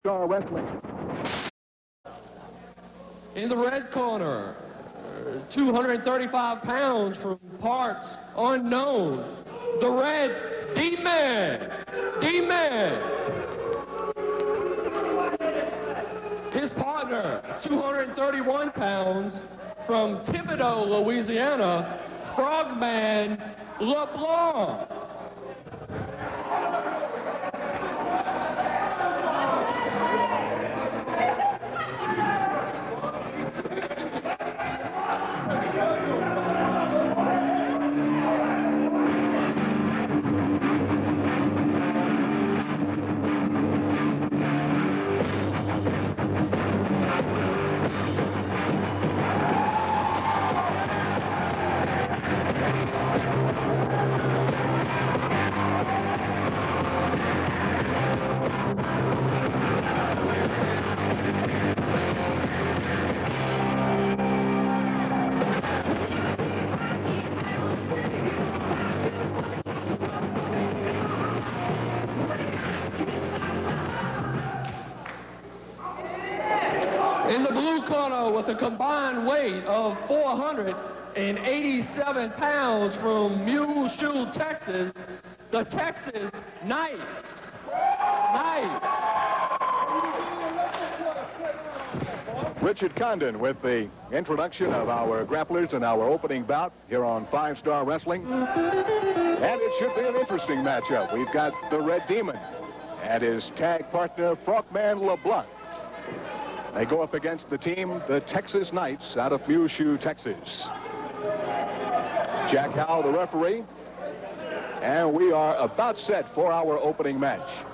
Star Wrestling. In the red corner, 235 pounds from parts unknown, the Red D-Man. D-Man. His partner, 231 pounds from Thibodaux, Louisiana, Frogman LeBlanc. In the blue corner with a combined weight of 487 pounds from Muleshoe, Texas, the Texas Knights. Richard Condon with the introduction of our grapplers in our opening bout here on 5-Star Wrestling. And it should be an interesting matchup. We've got the Red Demon and his tag partner, Frogman LeBlanc. They go up against the team, the Texas Knights, out of Muleshoe, Texas. Jack Howell, the referee. And we are about set for our opening match.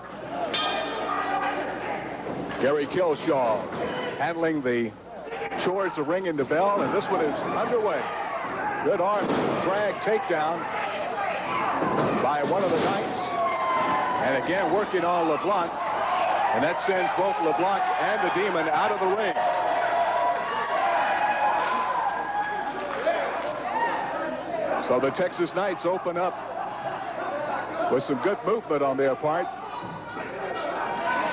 Gary Kilshaw handling the chores of ringing the bell, and this one is underway. Good arm drag takedown by one of the Knights. And again, working on LeBlanc. And that sends both LeBlanc and the Demon out of the ring. So the Texas Knights open up with some good movement on their part,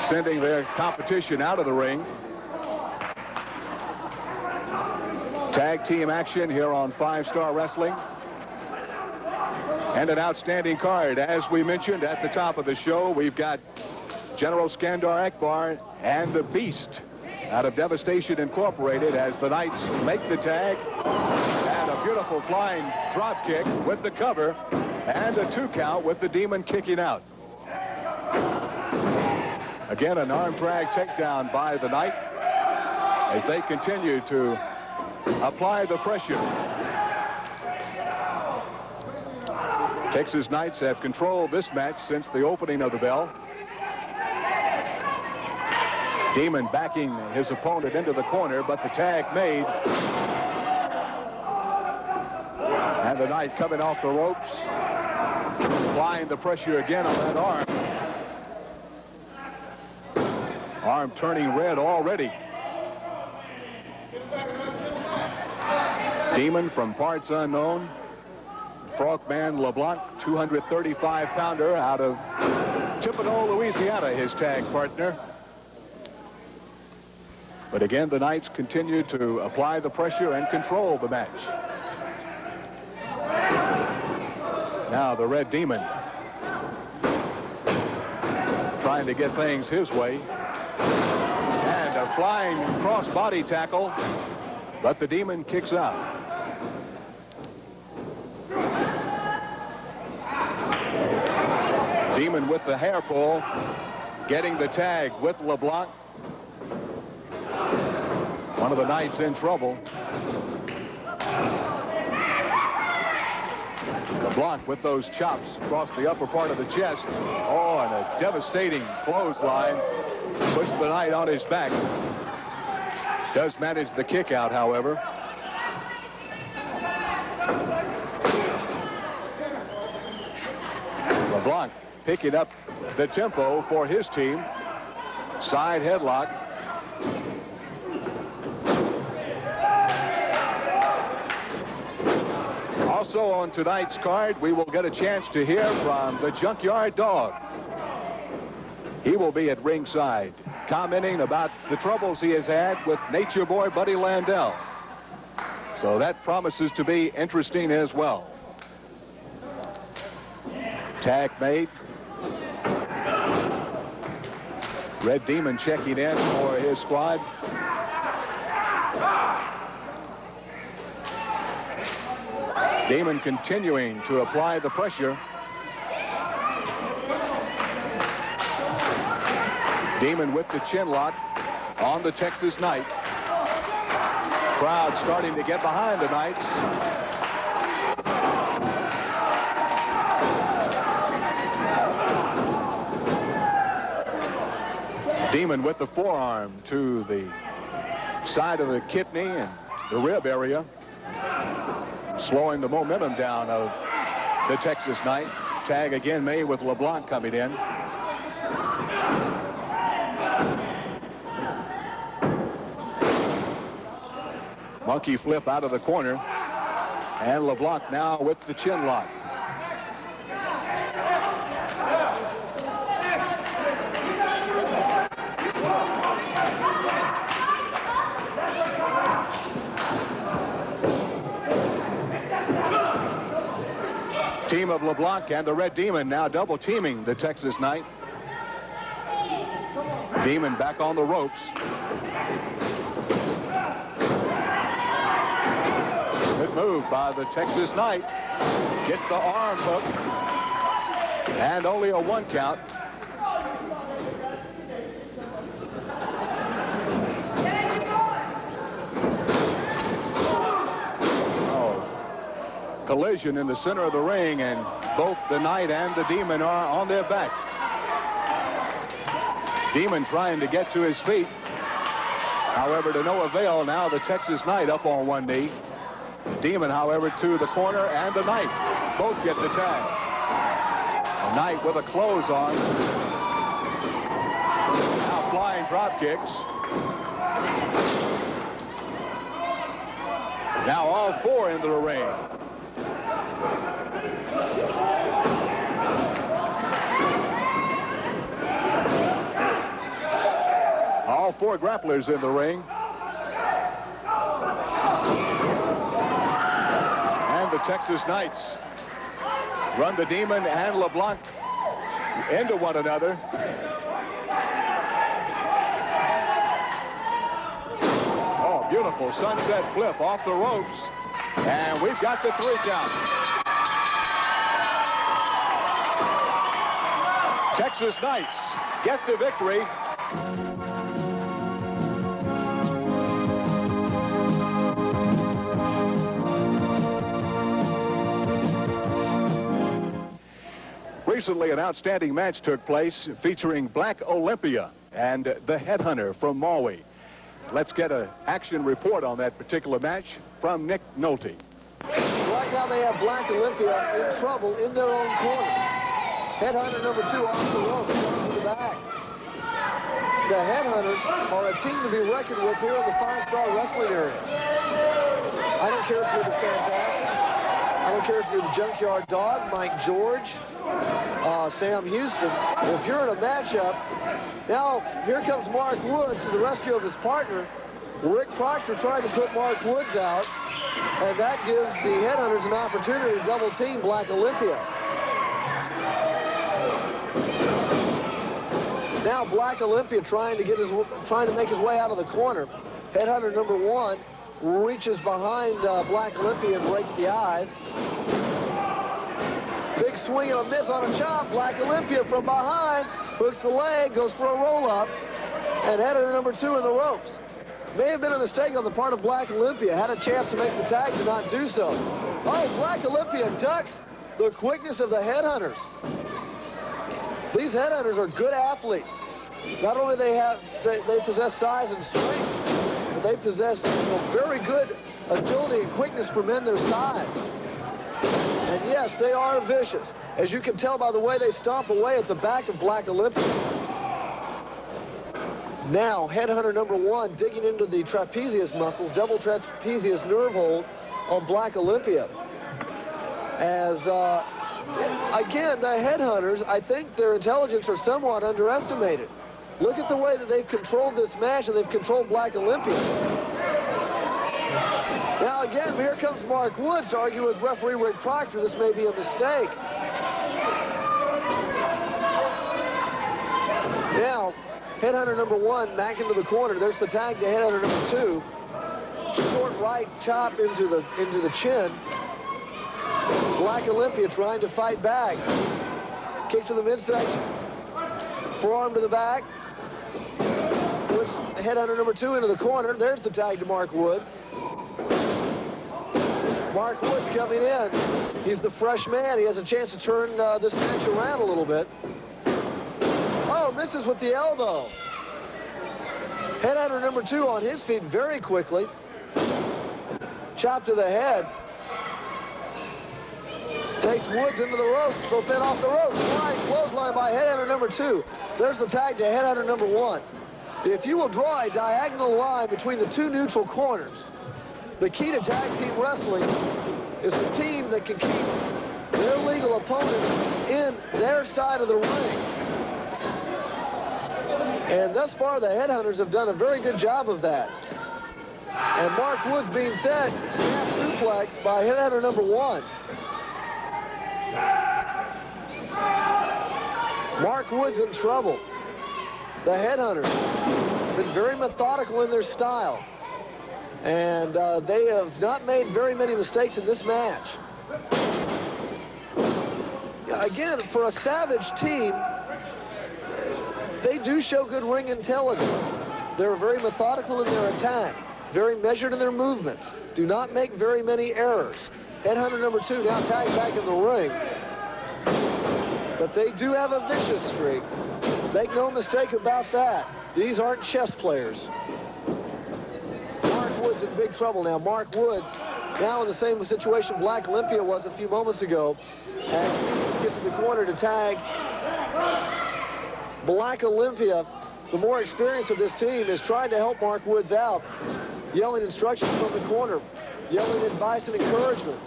sending their competition out of the ring. Tag team action here on 5-Star Wrestling. And an outstanding card. As we mentioned at the top of the show, we've got General Skandor Akbar and the Beast out of Devastation Incorporated as the Knights make the tag. And a beautiful flying drop kick with the cover and a 2 count with the Demon kicking out. Again, an arm drag takedown by the Knight as they continue to apply the pressure. Texas Knights have controlled this match since the opening of the bell. Demon backing his opponent into the corner, but the tag made. And the Knight coming off the ropes, applying the pressure again on that arm. Arm turning red already. Demon from parts unknown. Frogman LeBlanc, 235-pounder out of Thibodaux, Louisiana, his tag partner. But again, the Knights continue to apply the pressure and control the match. Now the Red Demon trying to get things his way. And a flying cross-body tackle, but the Demon kicks out. Demon with the hair pull, getting the tag with LeBlanc. One of the Knights in trouble. LeBlanc with those chops across the upper part of the chest. Oh, and a devastating clothesline. Puts the Knight on his back. Does manage the kick out, however. LeBlanc picking up the tempo for his team. Side headlock. Also on tonight's card, we will get a chance to hear from the Junkyard Dog. He will be at ringside. commenting about the troubles he has had with Nature Boy Buddy Landell. So that promises to be interesting as well. Tag made. Red Demon checking in for his squad. Demon continuing to apply the pressure. Demon with the chin lock on the Texas Knight. Crowd starting to get behind the Knights. Demon with the forearm to the side of the kidney and the rib area, slowing the momentum down of the Texas Knight. Tag again made with LeBlanc coming in. Monkey flip out of the corner, and LeBlanc now with the chin lock. Team of LeBlanc and the Red Demon now double teaming the Texas Knight. Demon back on the ropes. Good move by the Texas Knight. Gets the arm hook. And only a 1 count. Collision in the center of the ring, and both the Knight and the Demon are on their back. Demon trying to get to his feet. However, to no avail. Now the Texas Knight up on one knee. Demon, however, to the corner, and the Knight both get the tag. The Knight with a close on. Now flying drop kicks. Now all 4 into the ring. All 4 grapplers in the ring. And the Texas Knights run the Demon and LeBlanc into one another. Oh, beautiful sunset flip off the ropes. And we've got the 3 count. Texas Knights get the victory. Recently, an outstanding match took place featuring Black Olympia and the Headhunter from Maori. Let's get an action report on that particular match from Nick Nolte. Right now they have Black Olympia in trouble in their own corner. Headhunter number 2 off the rope, down to the back. The Headhunters are a team to be reckoned with here in the 5-star wrestling area. I don't care if you're the Fantastics. I don't care if you're the Junkyard Dog, Mike George, Sam Houston. If you're in a matchup, now here comes Mark Woods to the rescue of his partner. Rick Proctor trying to put Mark Woods out, and that gives the Headhunters an opportunity to double team Black Olympia. Now Black Olympia trying to make his way out of the corner. Headhunter number 1 reaches behind Black Olympia and breaks the eyes. Big swing and a miss on a chop. Black Olympia from behind hooks the leg, goes for a roll-up, and Headhunter number 2 in the ropes. May have been a mistake on the part of Black Olympia. Had a chance to make the tag, did not do so. Oh, Black Olympia ducks the quickness of the Headhunters. These Headhunters are good athletes. Not only they possess size and strength, but they possess very good agility and quickness for men their size. And yes, they are vicious, as you can tell by the way they stomp away at the back of Black Olympia. Now, Headhunter number 1 digging into the trapezius muscles, double trapezius nerve hold on Black Olympia. As, again, the Headhunters, I think their intelligence are somewhat underestimated. Look at the way that they've controlled this match, and they've controlled Black Olympia. Now again, here comes Mark Woods to argue with referee Rick Proctor. This may be a mistake. Now, Headhunter number 1 back into the corner. There's the tag to Headhunter number 2. Short right chop into the chin. Black Olympia trying to fight back. Kick to the midsection. Forearm to the back. Puts Headhunter number 2 into the corner. There's the tag to Mark Woods. Mark Woods coming in. He's the fresh man. He has a chance to turn this match around a little bit. Oh, misses with the elbow. Headhunter number 2 on his feet very quickly. Chop to the head. Takes Woods into the ropes. Both men off the ropes. Flying clothesline by Headhunter number 2. There's the tag to Headhunter number 1. If you will draw a diagonal line between the two neutral corners, the key to tag team wrestling is the team that can keep their legal opponent in their side of the ring. And thus far, the Headhunters have done a very good job of that. And Mark Woods being set, snap suplex by Headhunter number 1. Mark Woods in trouble. The Headhunters have been very methodical in their style. And they have not made very many mistakes in this match. Again, for a Savage team, they do show good ring intelligence. They're very methodical in their attack, very measured in their movements, do not make very many errors. Headhunter number 2 now tagged back in the ring. But they do have a vicious streak. Make no mistake about that. These aren't chess players. Mark Woods in big trouble now. Mark Woods now in the same situation Black Olympia was a few moments ago. And he needs to get to the corner to tag. Black Olympia, the more experience of this team, is trying to help Mark Woods out. Yelling instructions from the corner. Yelling advice and encouragement.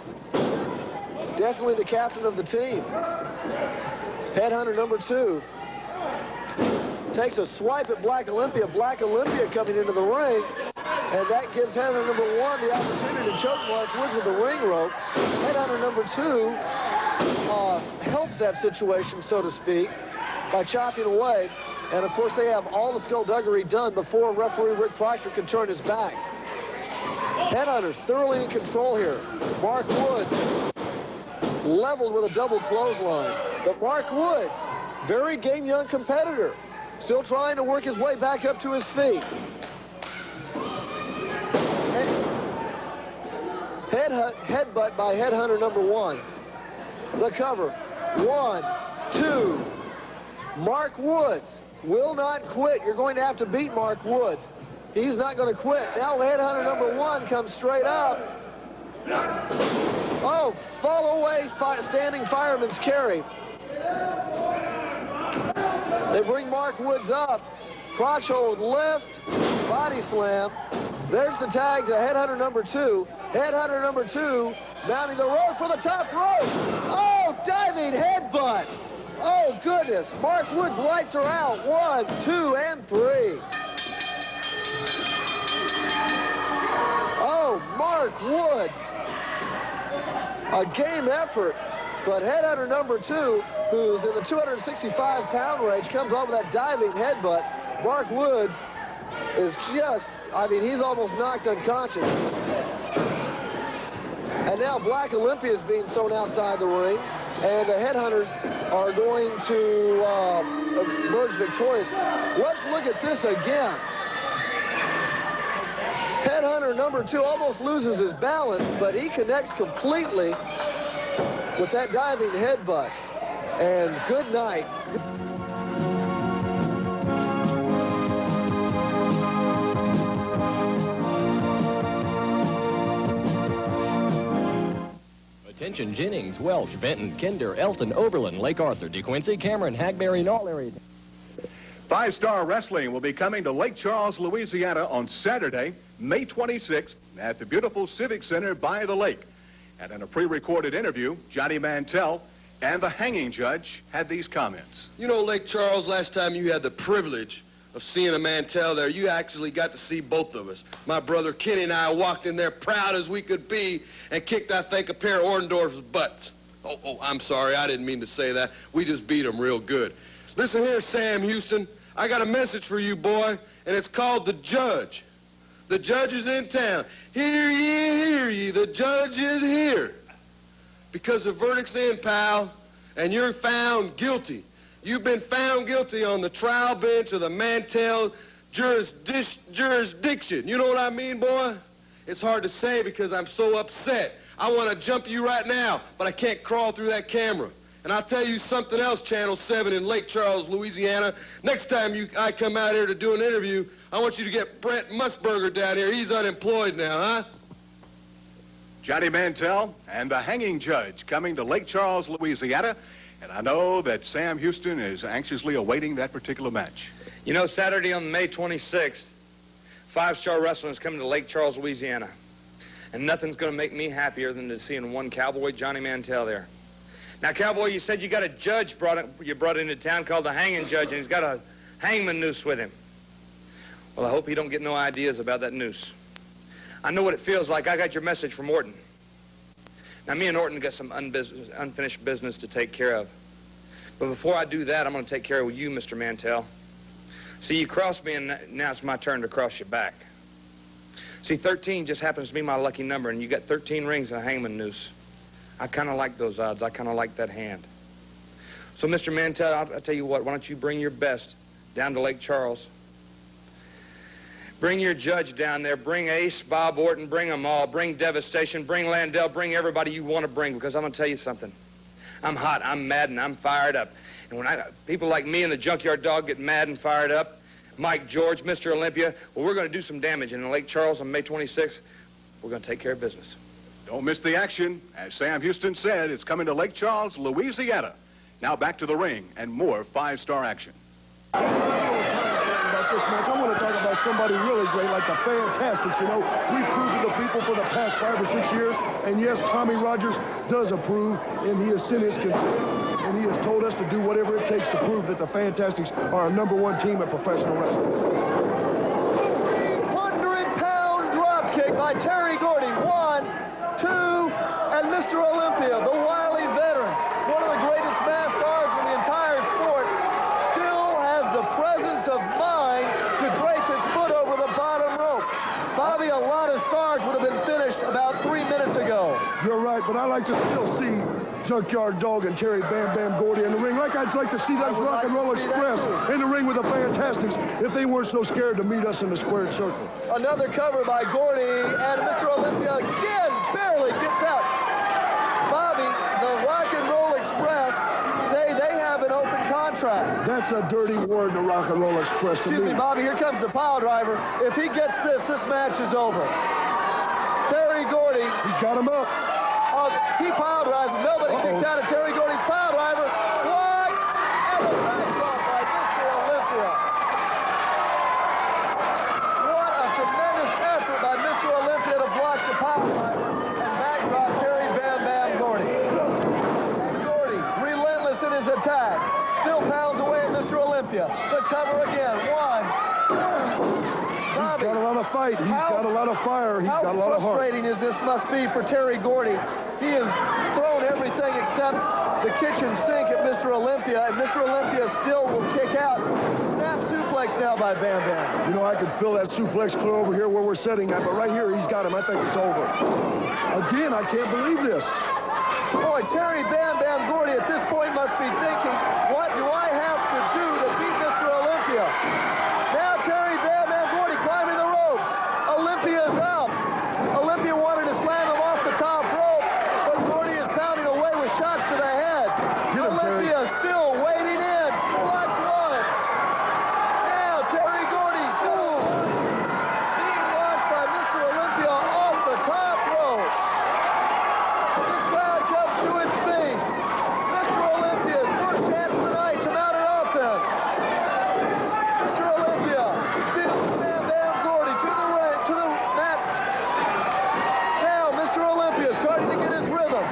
Definitely the captain of the team. Headhunter number 2 takes a swipe at Black Olympia. Black Olympia coming into the ring. And that gives Headhunter number 1 the opportunity to choke Mark Woods with the ring rope. Headhunter number 2 helps that situation, so to speak, by chopping away. And, of course, they have all the skullduggery done before referee Rick Proctor can turn his back. Headhunters thoroughly in control here. Mark Woods leveled with a double clothesline. But Mark Woods, very game young competitor, still trying to work his way back up to his feet. Headbutt by Headhunter number 1. The cover. 1, 2. Mark Woods will not quit. You're going to have to beat Mark Woods. He's not going to quit. Now Headhunter number 1 comes straight up. Oh, fall away, standing fireman's carry. They bring Mark Woods up. Crotch hold lift, body slam. There's the tag to Headhunter number 2. Headhunter number 2 mounting the rope for the top rope. Oh, diving headbutt. Oh, goodness. Mark Woods lights are out. 1, 2, and 3. Oh, Mark Woods. A game effort. But Headhunter number 2, who's in the 265-pound range, comes on with that diving headbutt. Mark Woods is just, I mean, he's almost knocked unconscious. And now Black Olympia is being thrown outside the ring. And the Headhunters are going to emerge victorious. Let's look at this again. Headhunter number 2 almost loses his balance, but he connects completely with that diving headbutt. And good night. Attention Jennings, Welch, Benton, Kinder, Elton, Oberlin, Lake Arthur, DeQuincy, Cameron, Hackberry, and all areas. 5-Star Wrestling will be coming to Lake Charles, Louisiana on Saturday, May 26th at the beautiful Civic Center by the lake. And in a pre-recorded interview, Johnny Mantell and the hanging judge had these comments. You know, Lake Charles, last time you had the privilege of seeing a Mantell there. You actually got to see both of us. My brother Kenny and I walked in there proud as we could be and kicked, I think, a pair of Orndorff's butts. Oh, I'm sorry. I didn't mean to say that. We just beat them real good. Listen here, Sam Houston. I got a message for you, boy, and it's called The Judge. The judge is in town. Hear ye, the judge is here. Because the verdict's in, pal, and you're found guilty. You've been found guilty on the trial bench of the Mantell jurisdiction. You know what I mean, boy? It's hard to say because I'm so upset. I want to jump you right now, but I can't crawl through that camera. And I'll tell you something else, Channel 7 in Lake Charles, Louisiana. Next time I come out here to do an interview, I want you to get Brent Musburger down here. He's unemployed now, huh? Johnny Mantell and the hanging judge coming to Lake Charles, Louisiana. And I know that Sam Houston is anxiously awaiting that particular match. You know, Saturday on May 26th, 5-Star Wrestling is coming to Lake Charles, Louisiana. And nothing's going to make me happier than to seeing one cowboy, Johnny Mantell, there. Now, cowboy, you said you got a judge you brought into town called the hanging judge, and he's got a hangman noose with him. Well, I hope he don't get no ideas about that noose. I know what it feels like. I got your message from Orton. Now, me and Orton got some unfinished business to take care of. But before I do that, I'm going to take care of you, Mr. Mantell. See, you crossed me, and now it's my turn to cross you back. See, 13 just happens to be my lucky number, and you got 13 rings and a hangman noose. I kind of like those odds. I kind of like that hand. So, Mr. Mantell, I'll tell you what. Why don't you bring your best down to Lake Charles? Bring your judge down there. Bring Ace, Bob Orton, bring them all. Bring Devastation, bring Landell, bring everybody you want to bring, because I'm going to tell you something. I'm hot, I'm mad, and I'm fired up. And when people like me and the Junkyard Dog get mad and fired up, Mike George, Mr. Olympia, well, we're going to do some damage. And in Lake Charles on May 26th, we're going to take care of business. Don't miss the action. As Sam Houston said, it's coming to Lake Charles, Louisiana. Now back to the ring and more 5-star action. This match, I want to talk about somebody really great like the Fantastics. You know, we proved to the people for the past 5 or 6 years, and yes, Tommy Rogers does approve, and he has sent his consent, and he has told us to do whatever it takes to prove that the Fantastics are a #1 team at professional wrestling. 100-pound drop kick by Terry Gordy. 1, 2, and Mr. Olympia, the wily veteran, one of the greatest masked stars in the entire sport, still has the presence of mind to drape his foot over the bottom rope. Bobby, a lot of stars would have been finished about 3 minutes ago. You're right, but I like to still see Junkyard Dog and Terry Bam Bam Gordy in the ring. Like I'd like to see those Rock and Roll Express in the ring with the Fantastics if they weren't so scared to meet us in the squared circle. Another cover by Gordy, and Mr. Olympia again barely gets out. Bobby, the Rock and Roll Express say they have an open contract. That's a dirty word, the Rock and Roll Express. Excuse me, Bobby, here comes the pile driver. If he gets this match is over. Terry Gordy. He's got him up. He pile drives. Nobody kicks out of Terry Gordy's pile driver. One, and a backdrop by Mr. Olympia. What a tremendous effort by Mr. Olympia to block the pile driver and backdrop Terry Bam Bam Gordy. And Gordy, relentless in his attack, still pounds away at Mr. Olympia. The cover again. 1, 2. Bobby, he's got a lot of fight. He's got a lot of fire. He's got a lot of heart. How frustrating is this must be for Terry Gordy. He has thrown everything except the kitchen sink at Mr. Olympia, and Mr. Olympia still will kick out. Snap suplex now by Bam Bam. You know, I could feel that suplex clear over here where we're sitting at, but right here, he's got him. I think it's over. Again, I can't believe this. Boy, Terry Bam Bam Gordy at this point must be thinking, what do I have to do to beat Mr. Olympia? Now Terry Bam Bam Gordy climbing the ropes. Olympia is out. Olympia wanted to slam him off the top rope, but Gordy is pounding away with shots to the head. Olympia still wading in. Watch 1. Now Terry Gordy, 2. Being launched by Mr. Olympia off the top rope. This crowd comes to its feet. Mr. Olympia's first chance tonight to mount an offense. Mr. Olympia beats Bam Bam Gordy to the mat. Now Mr. Olympia starting to get his rhythm.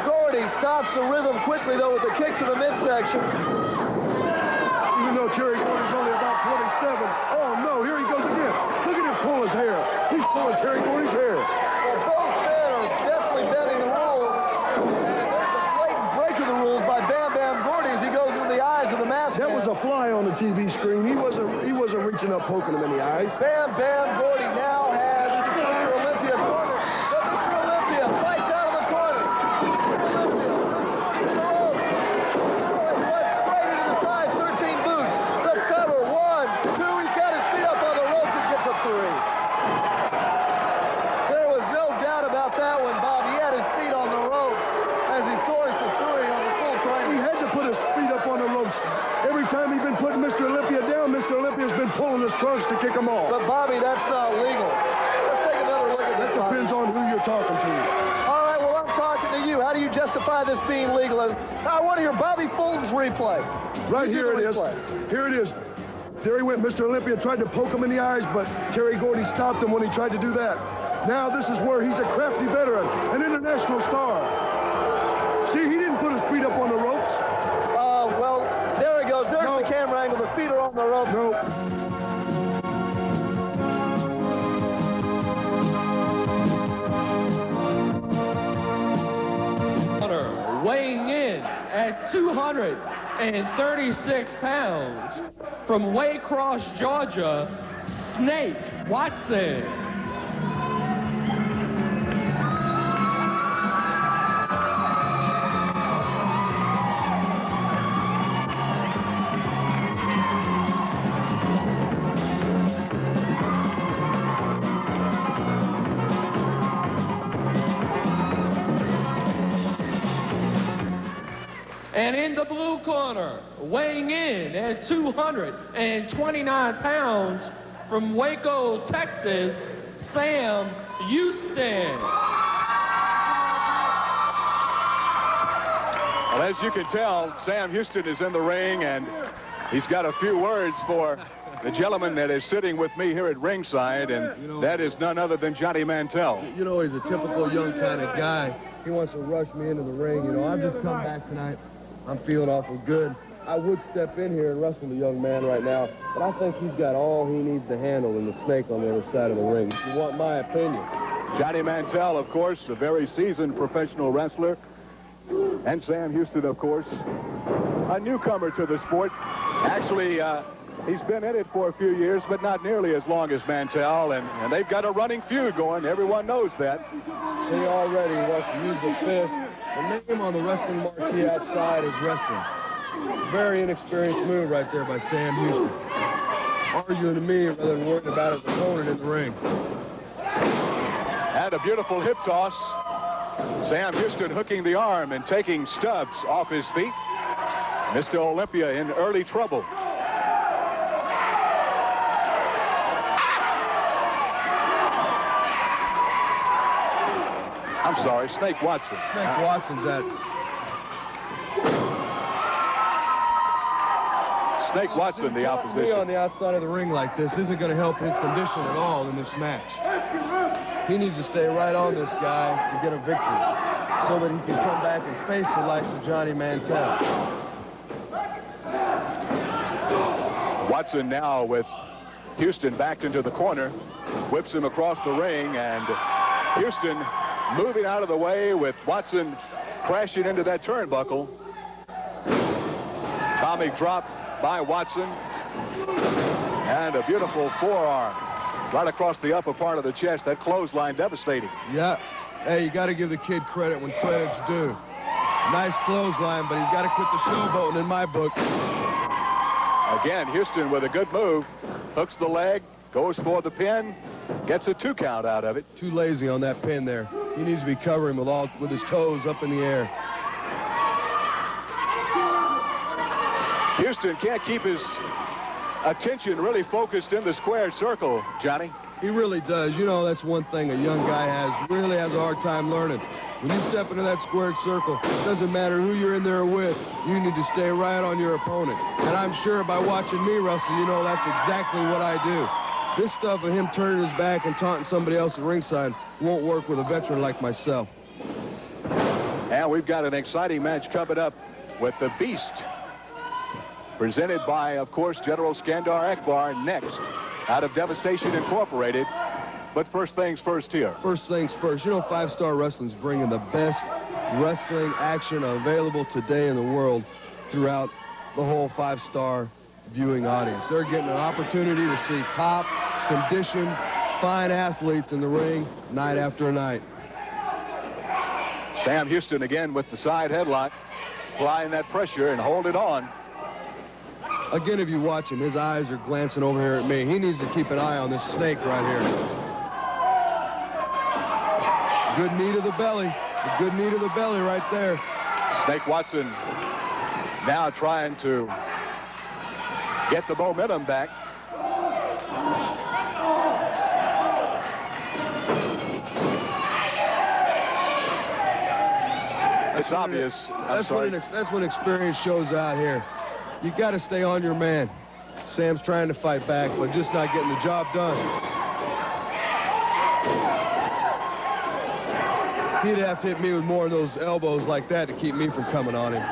Gordy stops the rhythm quickly though with a kick to the midsection. Even though Terry Gordy's only about Oh, no, here he goes again. Look at him pull his hair. He's pulling Terry Gordy's hair. Well, both men are definitely bending the rules. And there's a blatant break of the rules by Bam Bam Gordy as he goes into the eyes of the masked man. That was a fly on the TV screen. He wasn't reaching up, poking him in the eyes. Bam Bam Gordy now has Mr. Olympia cornered. But Mr. Olympia fights out of the corner. Mr. Olympia in the ropes. Going left straight into the side, 13 boots. The cover, 1, 2. He's got his feet up on the ropes and gets a 3. There was no doubt about that one, Bob. He had his feet on the ropes as he scores the 3 on the full triangle. He had to put his feet up on the ropes. Every time he's been putting Mr. Olympia down, Mr. Olympia's been pulling his trunks to kick him off. But, Bobby, that's not legal. Let's take another look at this. That depends on who you're talking to. All right, well, I'm talking to you. How do you justify this being legal? I want to hear Bobby Fulton's replay. Right here it is. Here it is. There he went. Mr. Olympia tried to poke him in the eyes, but Terry Gordy stopped him when he tried to do that. Now this is where he's a crafty veteran, an international star. See, he didn't put his feet up on the ropes. Well, there he goes. There's the camera angle. The feet are on the rope. Nope. Weighing in at 236 pounds from Waycross, Georgia, Snake Watson. And in the blue corner, weighing in at 229 pounds from Waco, Texas, Sam Houston. Well, as you can tell, Sam Houston is in the ring, and he's got a few words for the gentleman that is sitting with me here at ringside, and that is none other than Johnny Mantell. You know, he's a typical young kind of guy. He wants to rush me into the ring. You know, I've just come back tonight. I'm feeling awful good. I would step in here and wrestle the young man right now, but I think he's got all he needs to handle in the Snake on the other side of the ring, if you want my opinion. Johnny Mantell, of course, a very seasoned professional wrestler. And Sam Houston, of course, a newcomer to the sport. Actually, he's been in it for a few years, but not nearly as long as Mantell, and they've got a running feud going. Everyone knows that. See, already he wants to use the fist. The name on the wrestling marquee outside is wrestling. Very inexperienced move right there by Sam Houston. Arguing to me rather than worrying about his opponent in the ring. And a beautiful hip toss. Sam Houston hooking the arm and taking Stubbs off his feet. Mr. Olympia in early trouble. I'm sorry, Snake Watson. Snake Watson's that. Snake Watson, the Me opposition. on the outside of the ring like this isn't going to help his condition at all in this match. He needs to stay right on this guy to get a victory so that he can come back and face the likes of Johnny Mantell. Watson now with Houston backed into the corner, whips him across the ring, and Houston moving out of the way with Watson crashing into that turnbuckle. Atomic drop by Watson, and a beautiful forearm right across the upper part of the chest. That clothesline devastating. Yeah. Hey, you got to give the kid credit when credit's due. Nice clothesline, but he's got to quit the showboating in my book. Again, Houston with a good move. Hooks the leg, goes for the pin, gets a 2 count out of it. Too lazy on that pin there. He needs to be covering with his toes up in the air. Houston can't keep his attention really focused in the squared circle, Johnny. He really does. You know, that's one thing a young guy really has a hard time learning. When you step into that squared circle, it doesn't matter who you're in there with. You need to stay right on your opponent. And I'm sure by watching me wrestle, you know that's exactly what I do. This stuff of him turning his back and taunting somebody else at ringside won't work with a veteran like myself. And we've got an exciting match coming up with the Beast. presented by, of course, General Skandor Akbar, next out of Devastation Incorporated. But first things first here. First things first. You know, 5-Star Wrestling's bringing the best wrestling action available today in the world throughout the whole 5-Star viewing audience. They're getting an opportunity to see top, conditioned, fine athletes in the ring night after night. Sam Houston again with the side headlock, applying that pressure and hold it on. Again, if you watch him, his eyes are glancing over here at me. He needs to keep an eye on this snake right here. Good knee to the belly. A good knee to the belly right there. Snake Watson now trying to get the momentum back. It's obvious. That's when experience shows out here. You got to stay on your man. Sam's trying to fight back, but just not getting the job done. He'd have to hit me with more of those elbows like that to keep me from coming on him.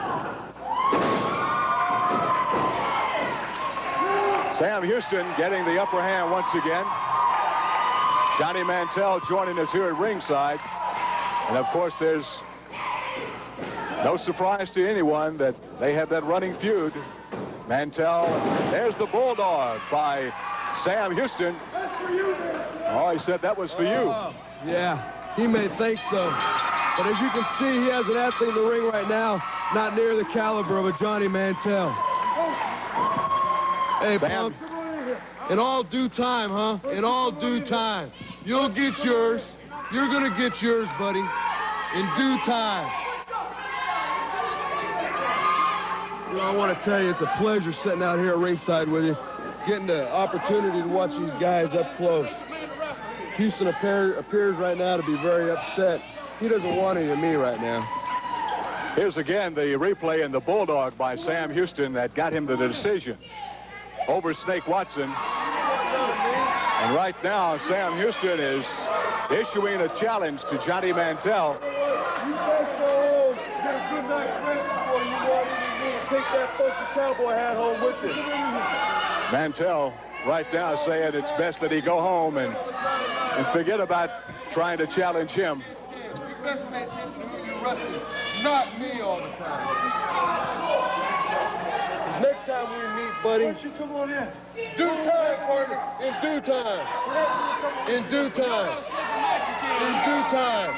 Sam Houston getting the upper hand once again. Johnny Mantell joining us here at ringside. And of course, there's no surprise to anyone that they have that running feud. Mantell, there's the Bulldog by Sam Houston. Oh, he said that was for you. Yeah, he may think so. But as you can see, he has an athlete in the ring right now, not near the caliber of a Johnny Mantell. Hey, Sam. Punk, in all due time, huh? In all due time. You'll get yours. You're going to get yours, buddy, in due time. You know, I want to tell you, it's a pleasure sitting out here at ringside with you, getting the opportunity to watch these guys up close. Houston appears right now to be very upset. He doesn't want any of me right now. Here's again the replay and the Bulldog by Sam Houston that got him to the decision over Snake Watson. And right now, Sam Houston is issuing a challenge to Johnny Mantell. You guys go home, get a good night's rest before you walk in and take that funky cowboy hat home with you. Mantell right now saying it's best that he go home and forget about trying to challenge him. You best pay attention to who you're wrestling, not me all the time. Because next time we meet, buddy, Why don't you come on in? due time, partner, in due time. In due time. In due time.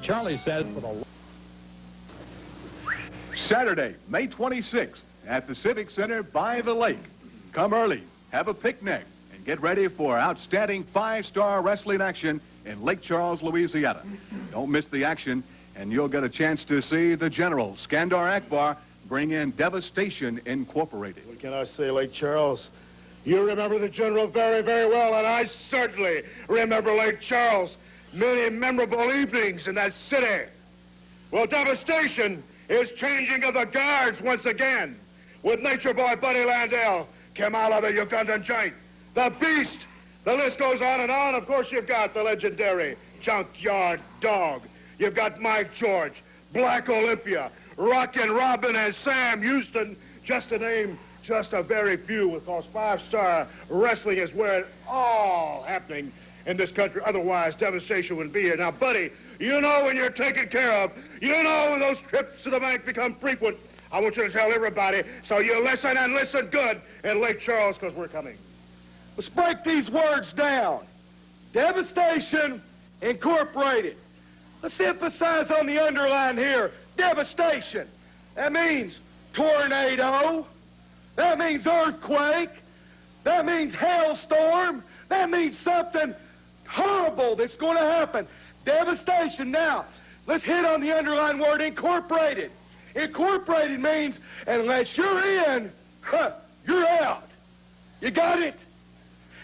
Charlie said for the Saturday, May 26th at the Civic Center by the lake. Come early, have a picnic, and get ready for outstanding 5-star wrestling action in Lake Charles, Louisiana. Don't miss the action, and you'll get a chance to see the General, Skandor Akbar, bring in Devastation Incorporated. What can I say, Lake Charles? You remember the General very, very well, and I certainly remember Lake Charles. Many memorable evenings in that city. Well, Devastation is changing of the guards once again with Nature Boy Buddy Landell, Kamala the Ugandan Giant, the Beast. The list goes on and on. Of course, you've got the legendary Junkyard Dog. You've got Mike George, Black Olympia, Rockin' Robin, and Sam Houston, just to name just a very few, because 5-star wrestling is where it's all happening in this country. Otherwise, Devastation wouldn't be here. Now, buddy, you know when you're taken care of. You know when those trips to the bank become frequent. I want you to tell everybody, so you listen and listen good in Lake Charles, because we're coming. Let's break these words down. Devastation Incorporated. Let's emphasize on the underline here, devastation. That means tornado. That means earthquake. That means hailstorm. That means something horrible that's going to happen. Devastation. Now, let's hit on the underlined word incorporated. Incorporated means unless you're in, you're out. You got it?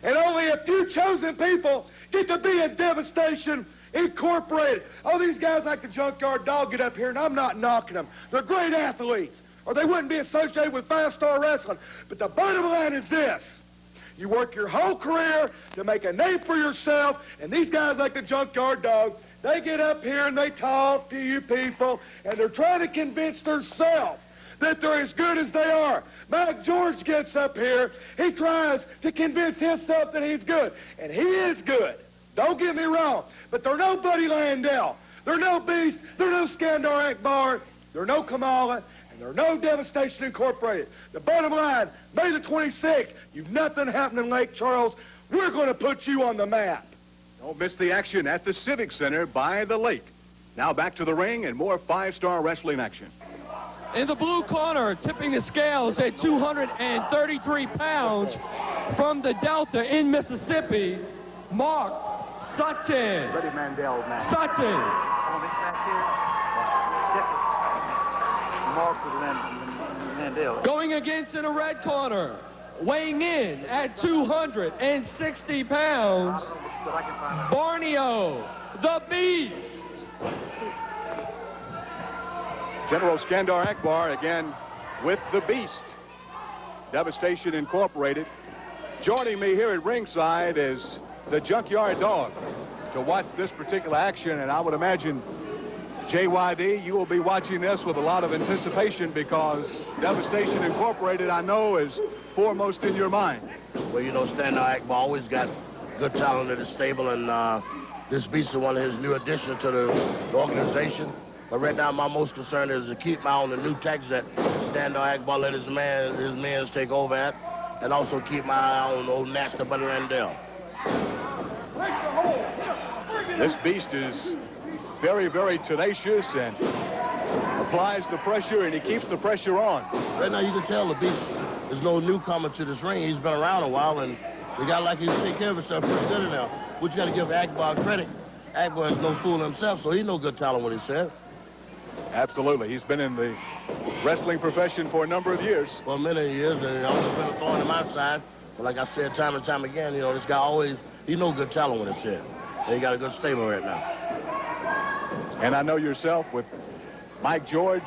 And only a few chosen people get to be in Devastation Incorporated. Oh, these guys like the Junkyard Dog get up here, and I'm not knocking them. They're great athletes, or they wouldn't be associated with 5-star wrestling. But the bottom line is this. You work your whole career to make a name for yourself, and these guys like the Junkyard Dog, they get up here and they talk to you people, and they're trying to convince themselves that they're as good as they are. Mike George gets up here, he tries to convince himself that he's good, and he is good. Don't get me wrong, but they're no Buddy Landell. They're no Beast. They're no Skandor Akbar. They're no Kamala. And they're no Devastation Incorporated. The bottom line, May the 26th, you've nothing happening in Lake Charles. We're going to put you on the map. Don't miss the action at the Civic Center by the lake. Now back to the ring and more five-star wrestling action. In the blue corner, tipping the scales at 233 pounds from the Delta in Mississippi, Mark Sutton. Ready, Mandel, man. Sutton. On this back here. Mark with Landell. Going against in the red corner, weighing in at 260 pounds, Borneo, the Beast. General Skandor Akbar again with the Beast. Devastation Incorporated. Joining me here at ringside is the Junkyard Dog to watch this particular action, and I would imagine, JYD, you will be watching this with a lot of anticipation because Devastation Incorporated, I know, is foremost in your mind. Well, you know, Skandor Akbar always got good talent in the stable, and this Beast is one of his new additions to the organization. But right now, my most concern is to keep my eye on the new tax that Skandor Akbar let his men take over at, and also keep my eye on old Nasty Buddy Landell. This Beast is very, very tenacious and applies the pressure, and he keeps the pressure on. Right now, you can tell the Beast is no newcomer to this ring. He's been around a while, and the guy like he's take care of himself pretty good now. But you got to give Akbar credit. Akbar is no fool himself, so he no good talent when he said. Absolutely. He's been in the wrestling profession for a number of years. For many years, and I've always been throwing him outside. But like I said time and time again, you know, this guy always, he no good talent when it's said. And he got a good stable right now. And I know yourself with Mike George,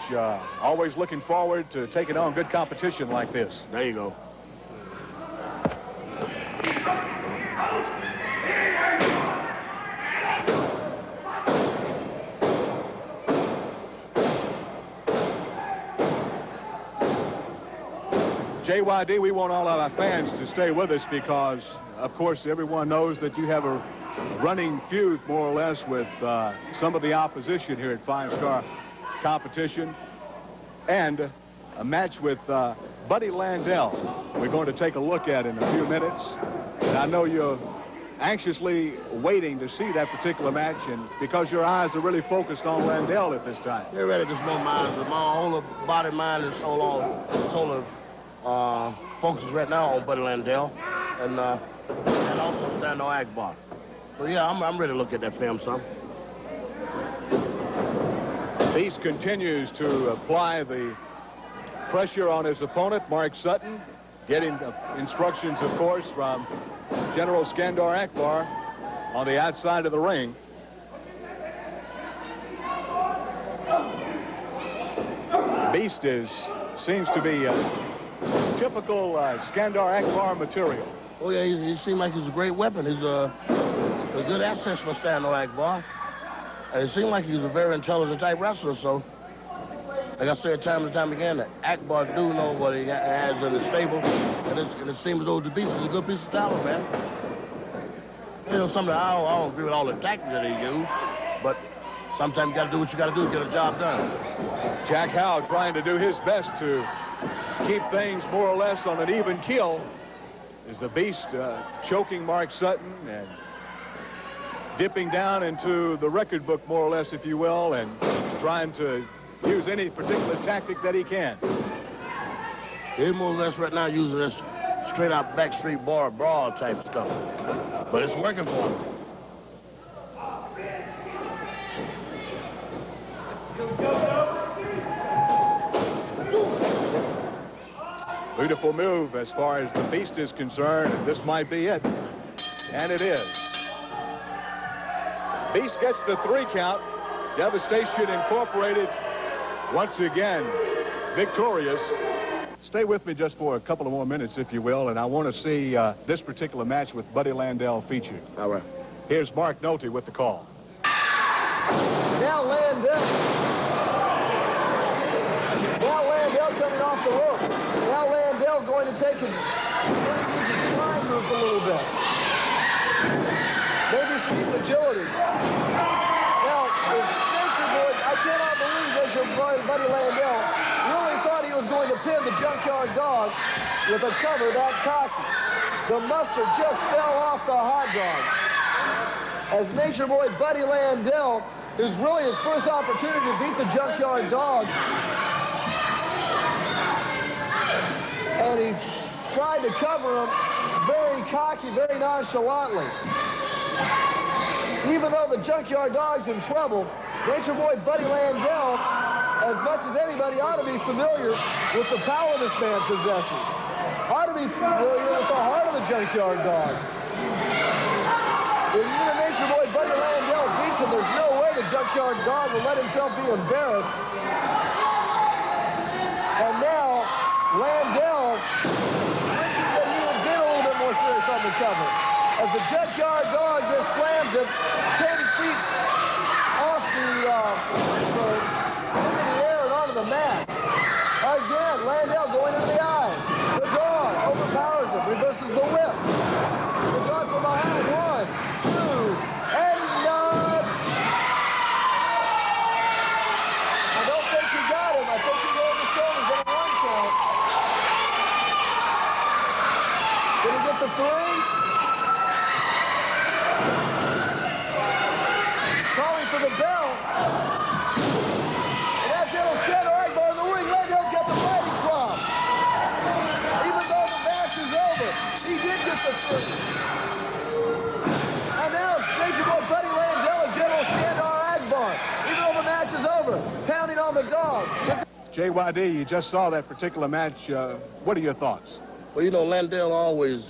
always looking forward to taking on good competition like this. There you go. JYD, we want all of our fans to stay with us because, of course, everyone knows that you have a running feud, more or less, with some of the opposition here at five-star competition, and a match with Buddy Landell we're going to take a look at in a few minutes. And I know you're anxiously waiting to see that particular match, and because your eyes are really focused on Landell at this time. They're ready to smoke my whole body, mind, and soul focuses right now on Buddy Landell and also Skandor Akbar. So yeah, I'm ready to look at that film, son. Beast continues to apply the pressure on his opponent, Mark Sutton, getting instructions, of course, from General Skandor Akbar on the outside of the ring. Beast seems to be typical Skandor Akbar material. Oh yeah, he seemed like he's a great weapon. He's a good asset for Skandor Akbar. And it seemed like he was a very intelligent type wrestler, so like I said time and time again, that Akbar do know what he has in the stable, and it seems as though the Beast is a good piece of talent, man. You know, something I don't agree with all the tactics that he used, but sometimes you got to do what you got to do to get a job done. Jack Howe trying to do his best to keep things more or less on an even keel. Is the Beast choking Mark Sutton and dipping down into the record book, more or less, if you will, and trying to use any particular tactic that he can. He's more or less right now using this straight-out backstreet bar brawl type stuff, but it's working for him. Beautiful move as far as the Beast is concerned, and this might be it. And it is. Beast gets the 3 count. Devastation Incorporated once again victorious. Stay with me just for a couple of more minutes, if you will, and I want to see this particular match with Buddy Landell featured. All right. Here's Mark Nolte with the call. Now Landell coming off the rope. Now Landell going to take his flying move a little bit. Maybe some agility. Now, Nature Boy, I cannot believe Nature Boy, Buddy Landell, really thought he was going to pin the Junkyard Dog with a cover that cocky. The mustard just fell off the hot dog. As Nature Boy Buddy Landell is really his first opportunity to beat the Junkyard Dog. And he tried to cover him very cocky, very nonchalantly. Even though the Junkyard Dog's in trouble, Nature Boy Buddy Landell, as much as anybody, ought to be familiar with the power this man possesses. Ought to be familiar with the heart of the Junkyard Dog. If even Nature Boy Buddy Landell beats him, there's no way the Junkyard Dog will let himself be embarrassed. And now, Landell wishing that he had been a little bit more serious on the cover. As the Junkyard Dog just slams him 10 feet off into the air and onto the mat. Again, Landell going into the eyes. The dog overpowers him, reverses the whip. The dog from behind, 1, 2, and none. I don't think he got him. I think he rolled the shoulders on a 1 count. Did he get the 3? Calling for the bell. And that's General Skandor Akbar in the ring. Landell's got the fighting crop. Even though the match is over, he did get the 3. And now Nature Boy Buddy Landell and General Skandor Akbar. Even though the match is over, pounding on the dog. JYD, you just saw that particular match. What are your thoughts? Well, you know, Landell always,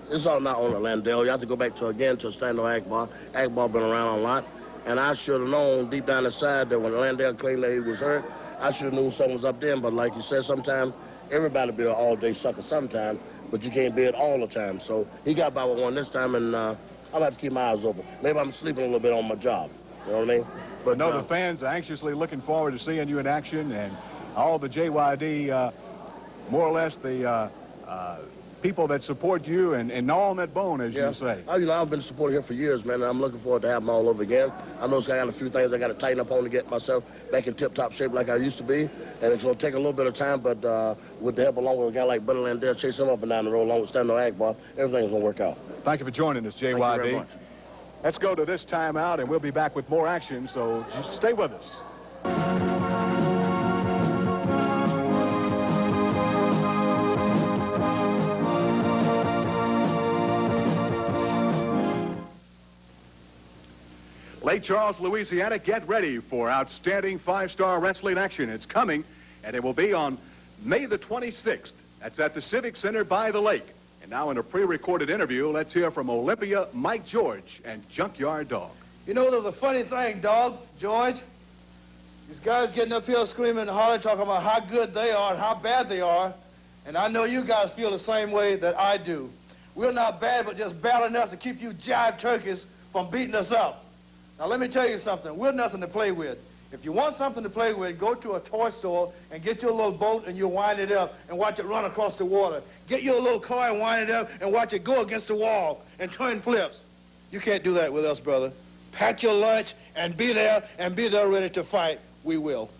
it's all not only Landell. You have to go back to Skandor Akbar. Akbar been around a lot. And I should have known deep down inside that when Landell claimed that he was hurt, I should have known something was up there. But like you said, sometimes everybody be an all-day sucker sometime, but you can't be it all the time. So he got by with one this time, and I'll have to keep my eyes open. Maybe I'm sleeping a little bit on my job. You know what I mean? But no, the fans are anxiously looking forward to seeing you in action, and all the JYD, more or less the people that support you and gnaw on that bone, as you say. You know, I've been supported here for years, man, and I'm looking forward to having them all over again. I know I got a few things I got to tighten up on to get myself back in tip-top shape like I used to be, and it's going to take a little bit of time, but with the help along with a guy like Buddy Landell, chase him up and down the road along with Skandor Akbar, everything's going to work out. Thank you for joining us, JYD. Thank you very much. Let's go to this timeout, and we'll be back with more action, so just stay with us. Lake Charles, Louisiana, get ready for outstanding 5-star wrestling action. It's coming, and it will be on May the 26th. That's at the Civic Center by the lake. And now in a pre-recorded interview, let's hear from Olympia, Mike George, and Junkyard Dog. You know, there's a funny thing, Dog, George. These guys getting up here screaming and hollering, talking about how good they are and how bad they are. And I know you guys feel the same way that I do. We're not bad, but just bad enough to keep you jive turkeys from beating us up. Now, let me tell you something. We're nothing to play with. If you want something to play with, go to a toy store and get you a little boat and you wind it up and watch it run across the water. Get you a little car and wind it up and watch it go against the wall and turn flips. You can't do that with us, brother. Pack your lunch and be there ready to fight. We will.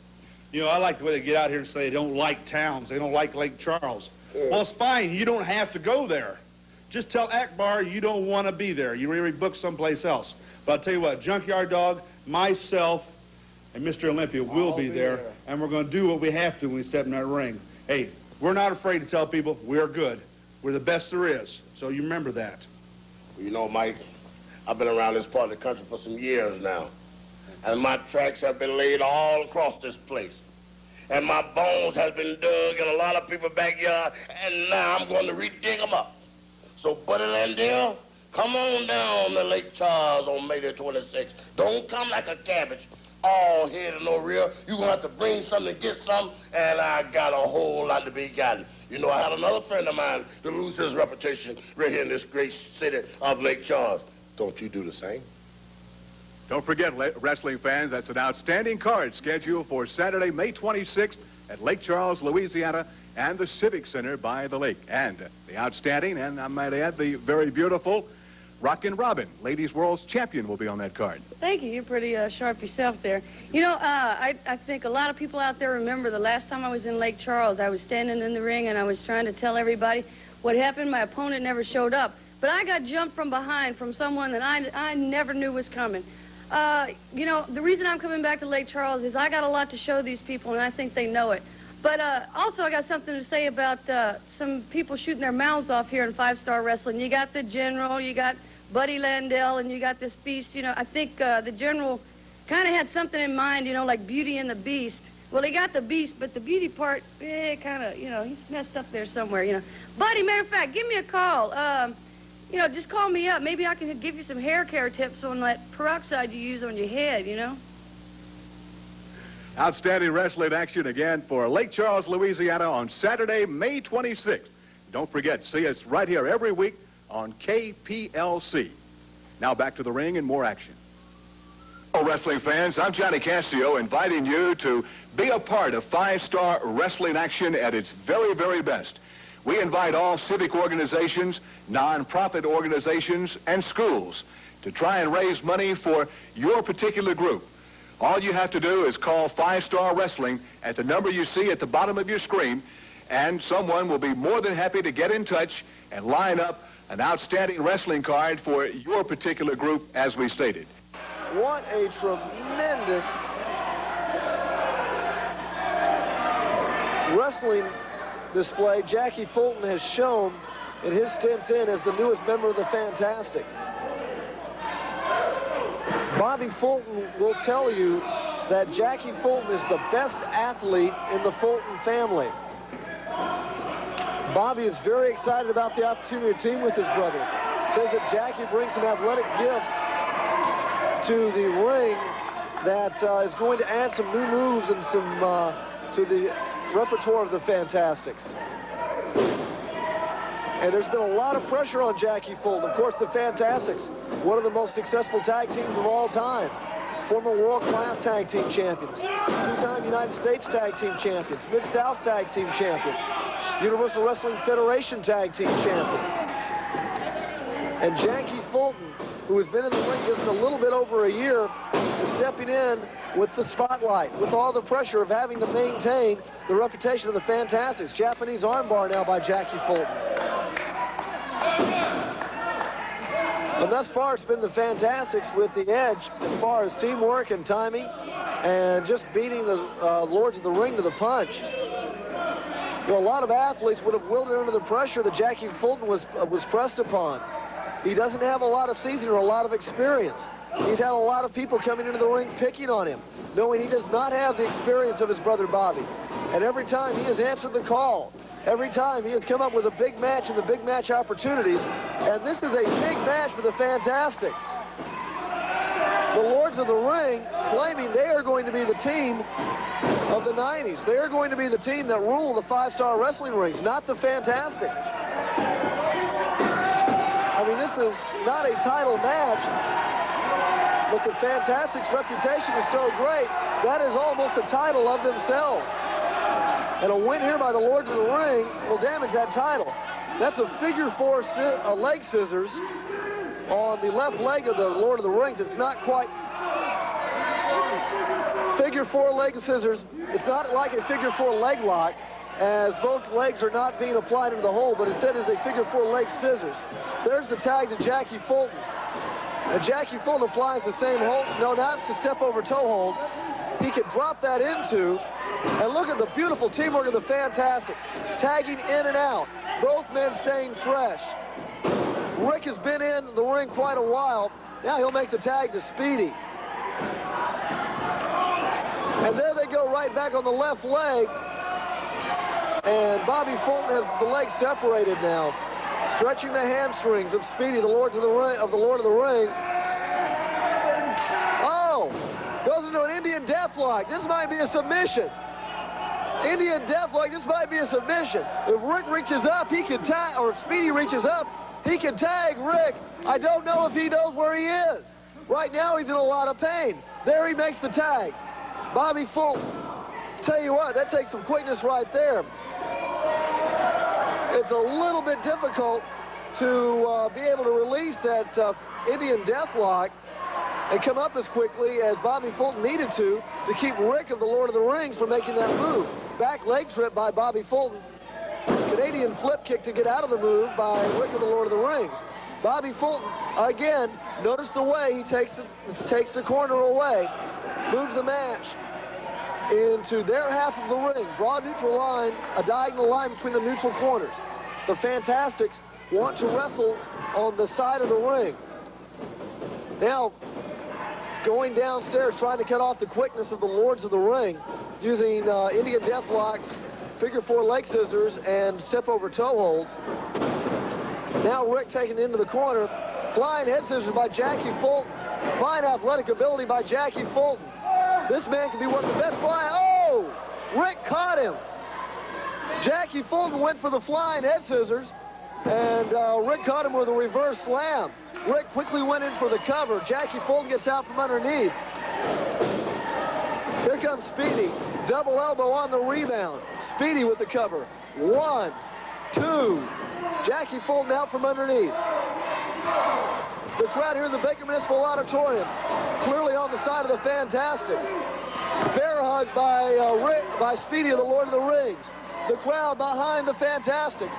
You know, I like the way they get out here and say they don't like towns. They don't like Lake Charles. Well, it's fine. You don't have to go there. Just tell Akbar you don't want to be there. You already booked someplace else. But I'll tell you what, Junkyard Dog, myself, and Mr. Olympia will be there, and we're going to do what we have to when we step in that ring. Hey, we're not afraid to tell people we're good. We're the best there is, so you remember that. You know, Mike, I've been around this part of the country for some years now, and my tracks have been laid all across this place. And my bones have been dug in a lot of people's backyard, and now I'm going to re-dig them up. So, Buddy Landell, Come on down to Lake Charles on May the 26th. Don't come like a cabbage, all head and no rear. You're going to have to bring something to get something, and I got a whole lot to be gotten. You know, I had another friend of mine to lose his reputation right here in this great city of Lake Charles. Don't you do the same? Don't forget, wrestling fans, that's an outstanding card scheduled for Saturday, May 26th at Lake Charles, Louisiana, and the Civic Center by the lake. And the outstanding, and I might add, the very beautiful Rockin' Robin, Ladies World's Champion, will be on that card. Thank you. You're pretty sharp yourself there. You know, I think a lot of people out there remember the last time I was in Lake Charles. I was standing in the ring, and I was trying to tell everybody what happened. My opponent never showed up. But I got jumped from behind from someone that I never knew was coming. You know, the reason I'm coming back to Lake Charles is I got a lot to show these people, and I think they know it. But also I got something to say about some people shooting their mouths off here in five-star wrestling. You got the General, you got Buddy Landell, and you got this Beast. You know, I think the General kind of had something in mind, you know, like Beauty and the Beast. Well, he got the Beast, but the beauty part, kind of, you know, he's messed up there somewhere, you know. Buddy, matter of fact, give me a call. You know, just call me up. Maybe I can give you some hair care tips on that peroxide you use on your head, you know. Outstanding wrestling action again for Lake Charles, Louisiana on Saturday, May 26th. Don't forget, see us right here every week on KPLC. Now back to the ring and more action. Hello, wrestling fans. I'm Johnny Castillo, inviting you to be a part of five-star wrestling action at its very, very best. We invite all civic organizations, non-profit organizations, and schools to try and raise money for your particular group. All you have to do is call 5-Star Wrestling at the number you see at the bottom of your screen, and someone will be more than happy to get in touch and line up an outstanding wrestling card for your particular group, as we stated. What a tremendous wrestling display Jackie Fulton has shown in his stints in as the newest member of the Fantastics. Bobby Fulton will tell you that Jackie Fulton is the best athlete in the Fulton family. Bobby is very excited about the opportunity to team with his brother. Says that Jackie brings some athletic gifts to the ring that is going to add some new moves and some to the repertoire of the Fantastics. And there's been a lot of pressure on Jackie Fulton. Of course, the Fantastics, one of the most successful tag teams of all time. Former world-class tag team champions, two-time United States tag team champions, Mid-South tag team champions, Universal Wrestling Federation tag team champions. And Jackie Fulton, who has been in the ring just a little bit over a year, is stepping in with the spotlight, with all the pressure of having to maintain the reputation of the Fantastics. Japanese armbar now by Jackie Fulton. And thus far, it's been the Fantastics with the edge as far as teamwork and timing and just beating the Lords of the Ring to the punch. You know, a lot of athletes would have wilted under the pressure that Jackie Fulton was pressed upon. He doesn't have a lot of seasoning or a lot of experience. He's had a lot of people coming into the ring picking on him, knowing he does not have the experience of his brother Bobby. And every time he has answered the call, every time he has come up with a big match and the big match opportunities, and this is a big match for the Fantastics. The Lords of the Ring claiming they are going to be the team of the 90s. They are going to be the team that rule the 5-star wrestling rings, not the Fantastics. I mean, this is not a title match, but the Fantastics' reputation is so great, that is almost a title of themselves. And a win here by the Lords of the Ring will damage that title. That's a figure 4 leg scissors on the left leg of the Lord of the Rings. It's not quite figure 4 leg scissors. It's not like a figure 4 leg lock, as both legs are not being applied into the hole, but instead is a figure 4 leg scissors. There's the tag to Jackie Fulton. And Jackie Fulton applies the same hold. No, not it's a step over toe hold. He can drop that into. And look at the beautiful teamwork of the Fantastics. Tagging in and out. Both men staying fresh. Rick has been in the ring quite a while. Now he'll make the tag to Speedy. And there they go right back on the left leg. And Bobby Fulton has the legs separated now. Stretching the hamstrings of Speedy, the Lord of the Ring. Oh! Goes into an Indian deathlock. This might be a submission. Indian deathlock, this might be a submission. If Rick reaches up, he can tag, or if Speedy reaches up, he can tag Rick. I don't know if he knows where he is. Right now, he's in a lot of pain. There he makes the tag. Bobby Fulton, tell you what, that takes some quickness right there. It's a little bit difficult to be able to release that Indian deathlock and come up as quickly as Bobby Fulton needed to keep Rick of the Lord of the Rings from making that move. Back leg trip by Bobby Fulton. Canadian flip kick to get out of the move by Rick of the Lord of the Rings. Bobby Fulton, again, notice the way he takes the corner away, moves the match into their half of the ring. Draw a neutral line, a diagonal line between the neutral corners. The Fantastics want to wrestle on the side of the ring. Now, going downstairs, trying to cut off the quickness of the Lords of the Ring, using Indian deathlocks, figure four leg scissors, and step over toe holds. Now Rick taken into the corner. Flying head scissors by Jackie Fulton. Fine athletic ability by Jackie Fulton. This man can be one of the best flying. Oh! Rick caught him. Jackie Fulton went for the flying head scissors, and Rick caught him with a reverse slam. Rick quickly went in for the cover. Jackie Fulton gets out from underneath. Here comes Speedy. Double elbow on the rebound. Speedy with the cover. 1, 2. Jackie Fulton out from underneath. The crowd here in the Baker Municipal Auditorium, clearly on the side of the Fantastics. Bear hug by Speedy of the Lord of the Rings. The crowd behind the Fantastics,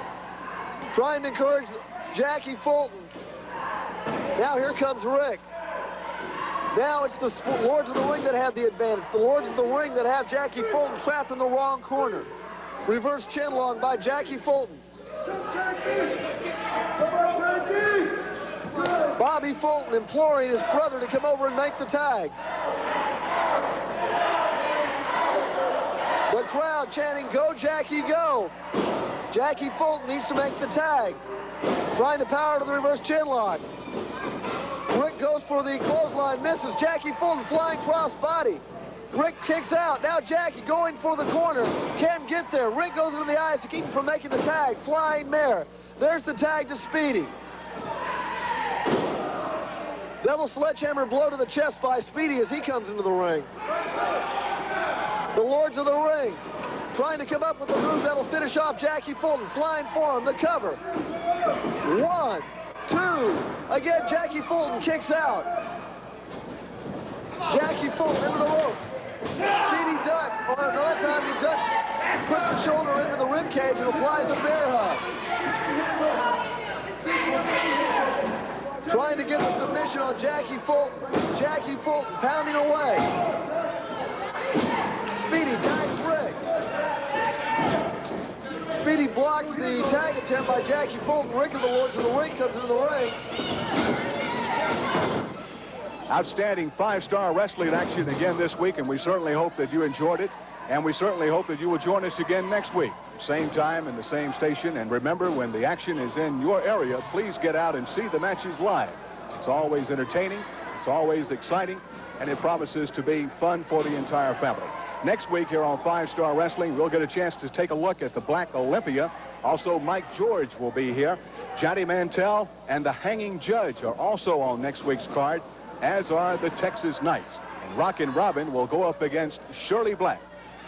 trying to encourage Jackie Fulton. Now here comes Rick. Now it's the Lords of the Ring that have the advantage. The Lords of the Ring that have Jackie Fulton trapped in the wrong corner. Reverse chinlong by Jackie Fulton. Bobby Fulton imploring his brother to come over and make the tag. The crowd chanting, "Go, Jackie, go!" Jackie Fulton needs to make the tag. Trying to power to the reverse chinlock. Rick goes for the clothesline, misses. Jackie Fulton flying cross body. Rick kicks out. Now Jackie going for the corner. Can't get there. Rick goes into the eyes to keep him from making the tag. Flying mare. There's the tag to Speedy. Double sledgehammer blow to the chest by Speedy as he comes into the ring. The Lords of the Ring trying to come up with a move that'll finish off Jackie Fulton. Flying forearm, the cover. 1, 2. Again, Jackie Fulton kicks out. Jackie Fulton into the ropes. Speedy ducks, or another time he ducks, puts the shoulder into the rib cage and applies a bear hug. Trying to get the submission on Jackie Fulton. Jackie Fulton pounding away. Speedy tags Rick. Speedy blocks the tag attempt by Jackie Fulton. Rick of the Lords of the Ring comes into the ring. Outstanding five-star wrestling action again this week, and we certainly hope that you enjoyed it, and we certainly hope that you will join us again next week. Same time and the same station, and remember, when the action is in your area, please get out and see the matches live. It's always entertaining, it's always exciting, and it promises to be fun for the entire family. Next week here on Five Star Wrestling, we'll get a chance to take a look at the Black Olympia. Also, Mike George will be here. Johnny Mantell and the Hanging Judge are also on next week's card, as are the Texas Knights. And Rockin' Robin will go up against Shirley Black.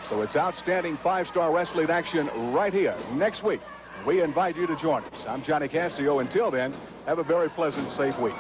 So it's outstanding five-star wrestling action right here next week. We invite you to join us. I'm Johnny Cassio. Until then, have a very pleasant, safe week.